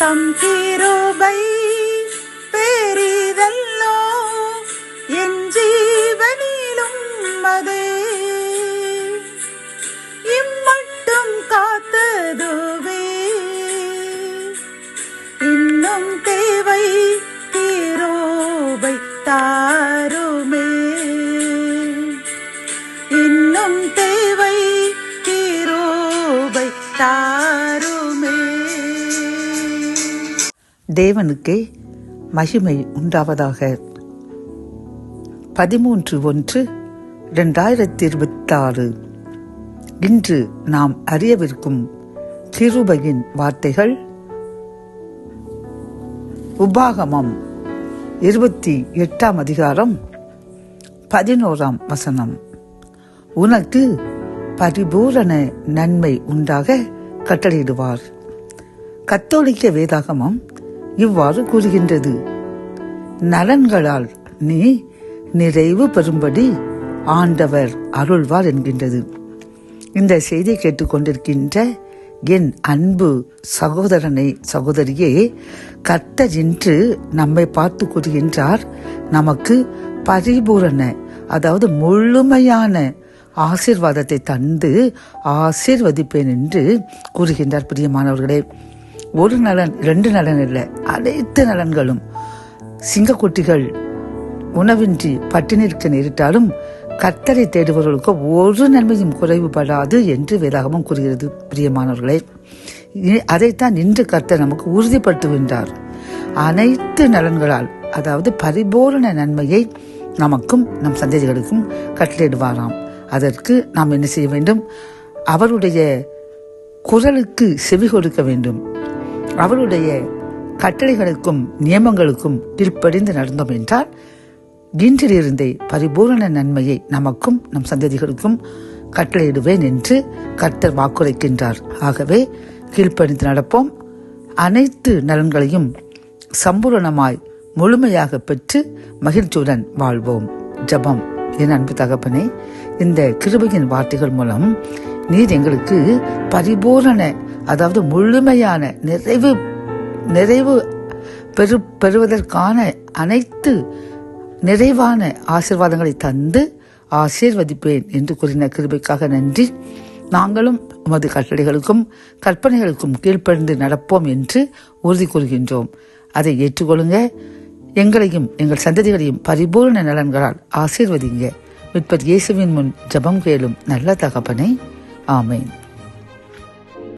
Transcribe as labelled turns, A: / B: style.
A: தம் கிருபை பெரிதல்லோ என் ஜீவனிலும் அதே இம்மட்டும் காத்ததுவே இன்னும் தேவை கிருபை தாருமே இன்னும் தேவை கிருபை தாருமே.
B: தேவனுக்கே மகிமை உண்டாவதாக. 13/1/2026 இன்று நாம் அறியவிருக்கும் கிருபையின் வார்த்தைகள் உபாகமம் 28 அதிகாரம் 11 உனக்கு பரிபூரண நன்மை உண்டாக கட்டளையிடுவார். கத்தோலிக்க வேதாகமம் இவ்வாறு கூறுகின்றது, நலன்களால் நீ நிறைவு பெறும்படி ஆண்டவர் அருள்வார் என்கின்றது. இந்த செய்தியை கேட்டுக்கொண்டிருக்கின்ற என் அன்பு சகோதரனை சகோதரியே, கர்த்தர் இன்று நம்மை பார்த்து கூறுகின்றார், நமக்கு பரிபூரண அதாவது முழுமையான ஆசீர்வாதத்தை தந்து ஆசீர்வதிப்பேன் என்று கூறுகின்றார். பிரியமானவர்களே, ஒரு நலன் 2 நலன் இல்லை, அனைத்து நலன்களும். சிங்கக்குட்டிகள் உணவின்றி பட்டினிருக்க நேரிட்டாலும் கர்த்தரை தேடுபவர்களுக்கு ஒரு நன்மையும் குறைவுபடாது என்று வேதாகமம் கூறுகிறது. பிரியமானவர்களே, அதைத்தான் இன்று கர்த்தர் நமக்கு உறுதிப்படுத்துகின்றார். அனைத்து நலன்களால் அதாவது பரிபூரண நன்மையை நமக்கும் நம் சந்ததிகளுக்கும் கட்டளையிடுவாராம். அதற்கு நாம் என்ன செய்ய வேண்டும்? அவருடைய குரலுக்கு செவி கொடுக்க வேண்டும். அவருடைய கட்டளைகளுக்கும் நியமங்களுக்கும் கீழ்ப்படிந்து நடந்தோம் என்றால் இன்றிலிருந்தே பரிபூரண நன்மையை நமக்கும் நம் சந்ததிகளுக்கும் கட்டளையிடுவேன் என்று கர்த்தர் வாக்குரைக்கின்றார். ஆகவே கீழ்ப்படிந்து நடப்போம். அனைத்து நலன்களையும் சம்பூரணமாய் முழுமையாக பெற்று மகிழ்ச்சியுடன் வாழ்வோம். ஜெபம். என் அன்பு தகப்பனே, இந்த கிருபையின் வார்த்தைகள் மூலம் நீர் எங்களுக்கு பரிபூரண அதாவது முழுமையான நிறைவு பெறுவதற்கான அனைத்து நிறைவான ஆசீர்வாதங்களை தந்து ஆசீர்வதிப்பேன் என்று கூறின கிருபைக்காக நன்றி. நாங்களும் உமது கட்டளைகளுக்கும் கற்பனைகளுக்கும் கீழ்ப்படிந்து நடப்போம் என்று உறுதி கூறுகின்றோம். அதை ஏற்றுக்கொள்ளுங்க. எங்களையும் எங்கள் சந்ததிகளையும் பரிபூர்ண நலன்களால் ஆசீர்வதிங்க. மீட்பர் இயேசுவின் முன் ஜெபம் கேளும் நல்ல தகப்பனே. ஆமேன்.